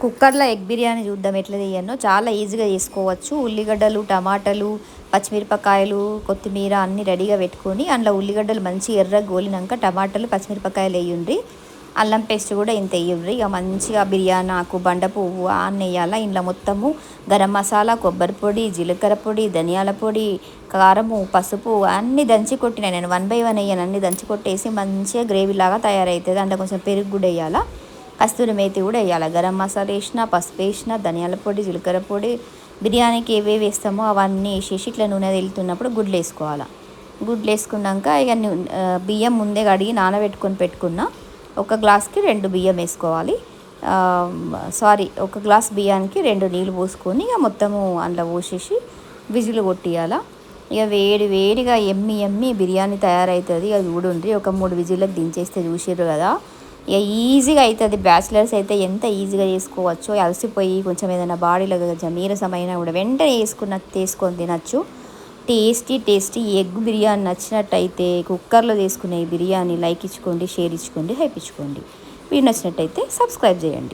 కుక్కర్లో ఎగ్ బిర్యానీ చూద్దాం ఎట్లా చేయనో. చాలా ఈజీగా చేసుకోవచ్చు. ఉల్లిగడ్డలు, టమాటాలు, పచ్చిమిరపకాయలు, కొత్తిమీర అన్నీ రెడీగా పెట్టుకొని అందులో ఉల్లిగడ్డలు మంచి ఎర్రగా గోలినాక టమాటాలు, పచ్చిమిరపకాయలు వేయండి. అల్లం పేస్ట్ కూడా ఇంత వేయండి. ఇక మంచిగా బిర్యానీ ఆకు, బండ పువ్వు అన్నీ వేయాలి. ఇంట్లో మొత్తము గరం మసాలా, కొబ్బరి పొడి, జీలకర్ర పొడి, ధనియాల పొడి, కారము, పసుపు అన్నీ దంచి కొట్టినా నేను. 1 by 1 వేయను, అన్నీ దంచి కొట్టేసి మంచిగా గ్రేవీ లాగా తయారవుతుంది. అందులో కొంచెం పెరుగు కూడా వేయాలా, కస్తూరి మేతి కూడా వేయాలి. గరం మసాలా వేసిన, పసుపు వేసిన, ధనియాల పొడి, జీలకర్ర పొడి, బిర్యానీకి ఏవేవి వేస్తామో అవన్నీ వేసేసి ఇట్లా నూనె వెళ్తున్నప్పుడు గుడ్లు వేసుకోవాలి. గుడ్లు వేసుకున్నాక ఇక బియ్యం ముందే కడిగి నానబెట్టుకొని పెట్టుకున్న. ఒక గ్లాస్కి 2 బియ్యం వేసుకోవాలి. ఒక గ్లాస్ బియ్యానికి 2 నీళ్ళు పోసుకొని ఇక మొత్తము అందులో పోసేసి విజిల్ కొట్టియాల. ఇక వేడిగా ఎమ్మి బిర్యానీ తయారవుతుంది. అది చూడండి, ఒక 3 విజిల్లకు దించేస్తే చూసిర్రు కదా. ఇక ఈజీగా అవుతుంది. బ్యాచిలర్స్ అయితే ఎంత ఈజీగా చేసుకోవచ్చు. అలసిపోయి కొంచెం ఏదైనా బాడీలో కొంచెం నీరసమైనా కూడా వెంటనే తీసుకొని తినచ్చు. టేస్టీ ఎగ్ బిర్యానీ నచ్చినట్టయితే కుక్కర్లో తీసుకునే బిర్యానీ లైక్ ఇచ్చుకోండి, షేర్ ఇచ్చుకోండి, హైప్ ఇచ్చుకోండి. వీడియో నచ్చినట్టయితే సబ్స్క్రైబ్ చేయండి.